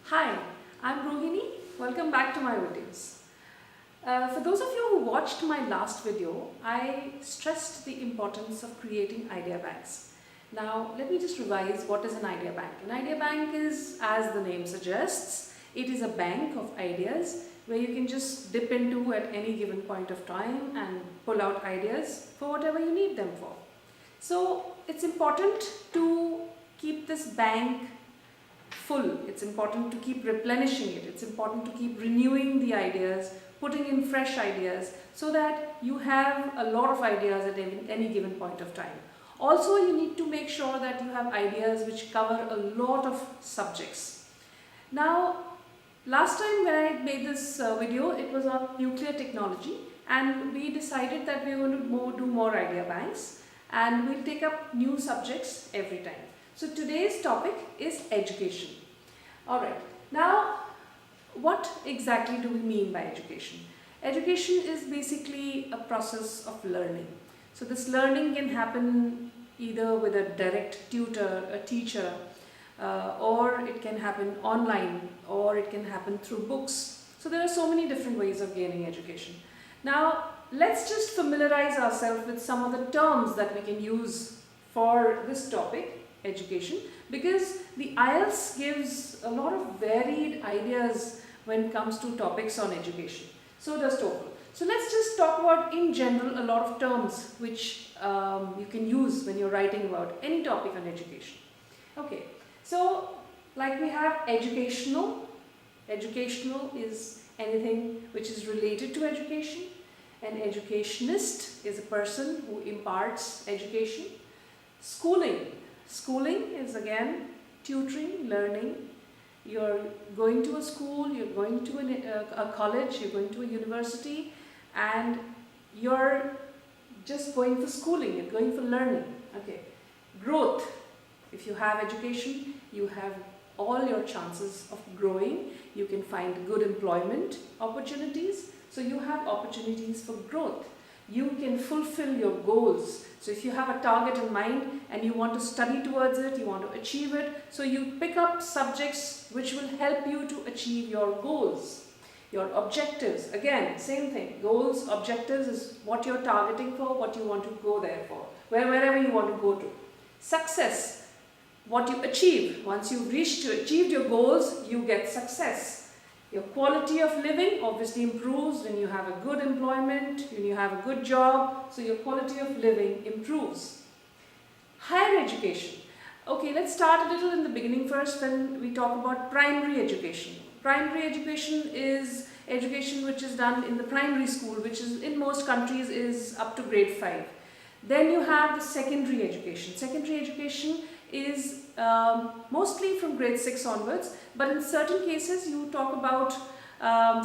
Hi, I'm Rohini. Welcome back to my videos. For those of you who watched my last video, I stressed the importance of creating idea banks. Now, let me just revise what is an idea bank. An idea bank is, as the name suggests, it is a bank of ideas where you can just dip into at any given point of time and pull out ideas for whatever you need them for. So, it's important to keep this bank full. It's important to keep replenishing it. It's important to keep renewing the ideas, putting in fresh ideas so that you have a lot of ideas at any given point of time. Also, you need to make sure that you have ideas which cover a lot of subjects. Now, last time when I made this video, it was on nuclear technology, and we decided that we are going to do more idea banks and we'll take up new subjects every time. So today's topic is education. Alright, now what exactly do we mean by education? Education is basically a process of learning. So this learning can happen either with a direct tutor, a teacher, or it can happen online, or it can happen through books. So there are so many different ways of gaining education. Now let's just familiarize ourselves with some of the terms that we can use for this topic, education, because the IELTS gives a lot of varied ideas when it comes to topics on education. So does TOEFL. So let's just talk about in general a lot of terms which you can use when you're writing about any topic on education. Okay, so like we have educational. Educational is anything which is related to education. An educationist is a person who imparts education. Schooling. Schooling is again tutoring, learning. You're going to a school, you're going to a college, you're going to a university, and you're just going for schooling, you're going for learning. Okay. Growth. If you have education, you have all your chances of growing. You can find good employment opportunities. So you have opportunities for growth. You can fulfill your goals. So if you have a target in mind and you want to study towards it, you want to achieve it, so you pick up subjects which will help you to achieve your goals. Your objectives, again, same thing. Goals, objectives is what you're targeting for, what you want to go there for, wherever you want to go to. Success, what you achieve. Once you've achieved your goals, you get success. Your quality of living obviously improves when you have a good employment, when you have a good job, so your quality of living improves. Higher education. Okay, let's start a little in the beginning first when we talk about primary education. Primary education is education which is done in the primary school, which is in most countries is up to grade 5. Then you have the secondary education. Secondary education is mostly from grade 6 onwards, but in certain cases you talk about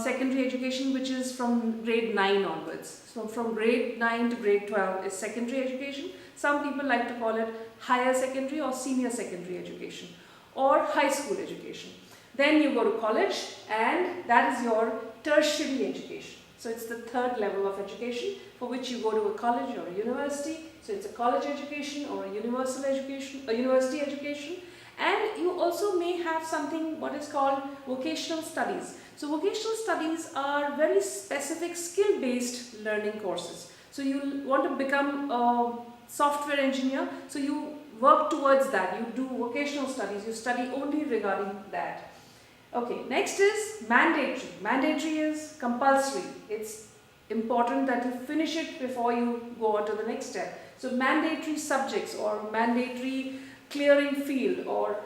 secondary education which is from grade 9 onwards. So from grade 9 to grade 12 is secondary education. Some people like to call it higher secondary or senior secondary education or high school education. Then you go to college, and that is your tertiary education. So it's the third level of education for which you go to a college or a university. So it's a college education or a universal education, a university education. And you also may have something what is called vocational studies. So vocational studies are very specific skill-based learning courses. So you want to become a software engineer, so you work towards that. You do vocational studies, you study only regarding that. Okay, next is mandatory. Mandatory is compulsory. It's important that you finish it before you go on to the next step. So mandatory subjects or mandatory clearing field or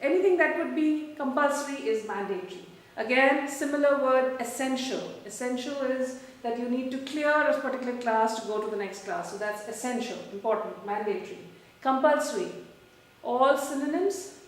anything that would be compulsory is mandatory. Again, similar word, essential. Essential is that you need to clear a particular class to go to the next class. So that's essential, important, mandatory. Compulsory. All synonyms.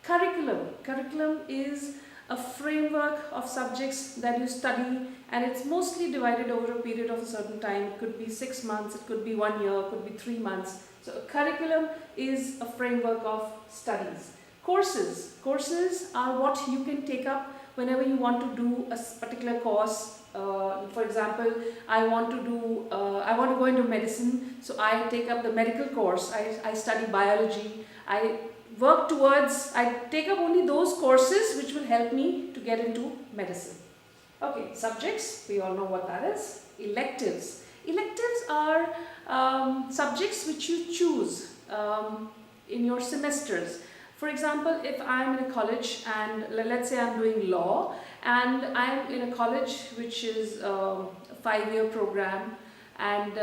Curriculum. Curriculum is a framework of subjects that you study, and it's mostly divided over a period of a certain time. It could be 6 months, it could be 1 year, it could be 3 months. So a curriculum is a framework of studies. Courses. Courses are what you can take up whenever you want to do a particular course. For example, I want to go into medicine, so I take up the medical course. I study biology. I work towards, I take up only those courses which will help me to get into medicine. Okay, subjects, we all know what that is. Electives. Electives are subjects which you choose in your semesters. For example, if I'm in a college and let's say I'm doing law and I'm in a college which is a 5-year program, and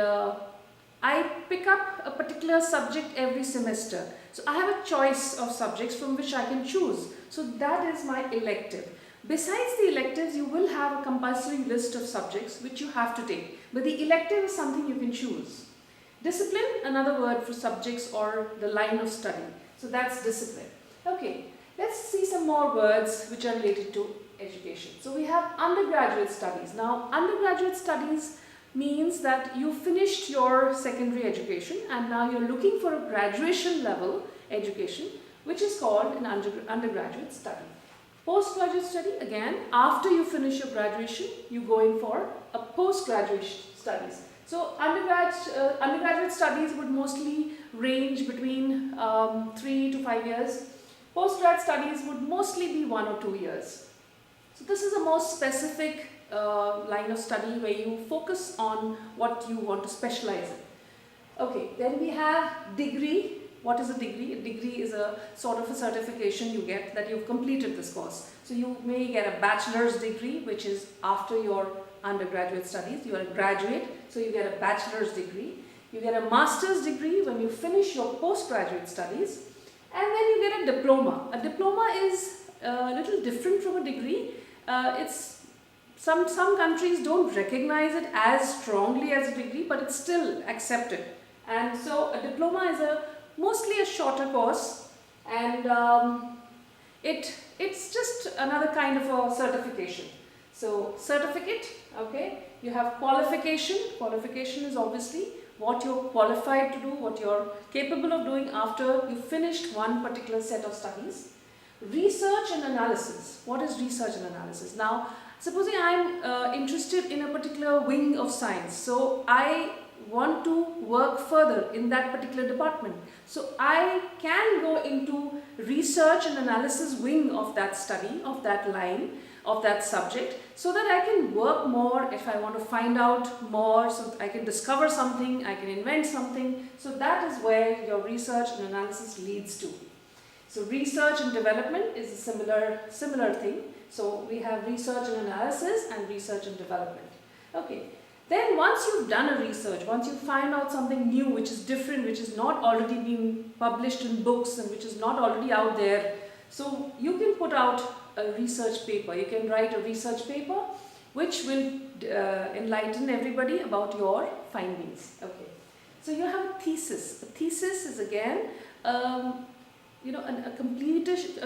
I pick up a particular subject every semester. So I have a choice of subjects from which I can choose. So that is my elective. Besides the electives, you will have a compulsory list of subjects which you have to take. But the elective is something you can choose. Discipline, another word for subjects or the line of study. So that's discipline. Okay, let's see some more words which are related to education. So we have undergraduate studies. Now, undergraduate studies means that you finished your secondary education and now you're looking for a graduation level education, which is called an undergraduate study. Postgraduate study, again, after you finish your graduation, you go in for a postgraduate studies. So undergraduate studies would mostly range between 3 to 5 years. Postgrad studies would mostly be 1 or 2 years. So this is a more specific line of study where you focus on what you want to specialize in. Okay, then we have degree. What is a degree? A degree is a sort of a certification you get that you've completed this course. So you may get a bachelor's degree, which is after your undergraduate studies. You are a graduate, so you get a bachelor's degree. You get a master's degree when you finish your postgraduate studies. And then you get a diploma. A diploma is a little different from a degree. Some countries don't recognize it as strongly as a degree, but it's still accepted. And so a diploma is mostly a shorter course, and it's just another kind of a certification. So certificate, okay, you have qualification. Qualification is obviously what you're qualified to do, what you're capable of doing after you finished one particular set of studies. Research and analysis. What is research and analysis? Now, supposing I'm interested in a particular wing of science, so I want to work further in that particular department. So I can go into research and analysis wing of that study, of that line, of that subject, so that I can work more if I want to find out more, so I can discover something, I can invent something. So that is where your research and analysis leads to. So research and development is a similar thing. So we have research and analysis and research and development. Okay. Then once you've done a research, once you find out something new which is different, which is not already being published in books and which is not already out there, so you can put out a research paper. You can write a research paper which will enlighten everybody about your findings. Okay. So you have a thesis. A thesis is again a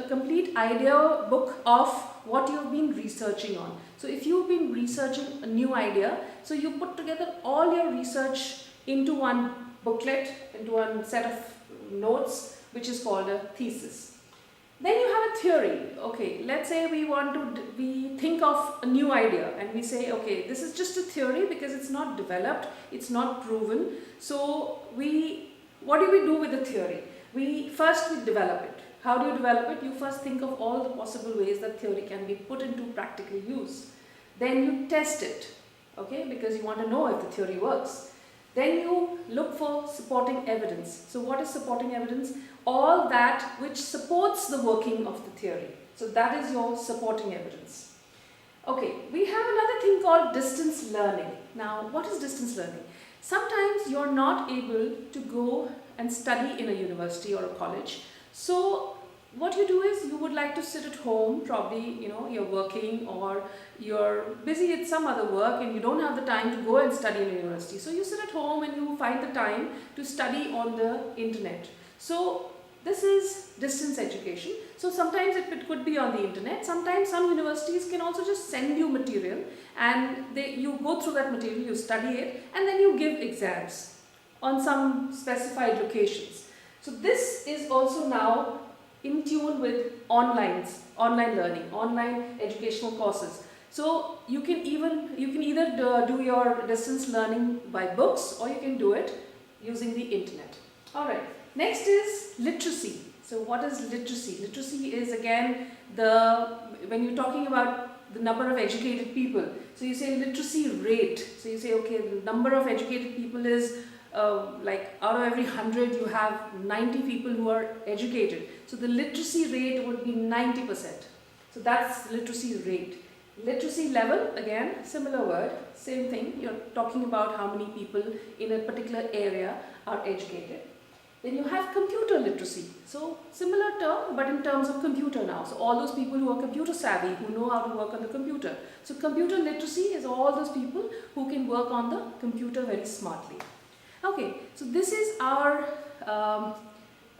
complete idea book of what you've been researching on. So if you've been researching a new idea, so you put together all your research into one booklet, into one set of notes, which is called a thesis. Then you have a theory. Okay, let's say we think of a new idea and we say, okay, this is just a theory because it's not developed, it's not proven. So what do we do with the theory? First we develop it. How do you develop it? You first think of all the possible ways that theory can be put into practical use. Then you test it, okay, because you want to know if the theory works. Then you look for supporting evidence. So what is supporting evidence? All that which supports the working of the theory. So that is your supporting evidence. Okay, we have another thing called distance learning. Now, what is distance learning? Sometimes you're not able to go and study in a university or a college. So what you do is you would like to sit at home, probably you're working or you're busy with some other work and you don't have the time to go and study in a university. So you sit at home and you find the time to study on the internet. So this is distance education. So sometimes it could be on the internet. Sometimes some universities can also just send you material and you go through that material, you study it, and then you give exams on some specified locations. So this is also now in tune with online learning, online educational courses. So you can either do your distance learning by books or you can do it using the internet. Alright, next is literacy. So what is literacy? Literacy is again when you're talking about the number of educated people. So you say literacy rate. So you say, okay, the number of educated people is like out of every 100 you have 90 people who are educated. So the literacy rate would be 90%. So that's literacy rate. Literacy level, again, similar word, same thing. You're talking about how many people in a particular area are educated. Then you have computer literacy. So similar term, but in terms of computer now. So all those people who are computer savvy, who know how to work on the computer. So computer literacy is all those people who can work on the computer very smartly. Okay, so this is our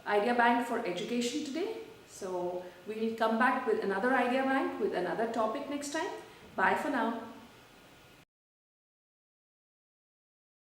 idea bank for education today. So we'll come back with another idea bank with another topic next time. Bye for now.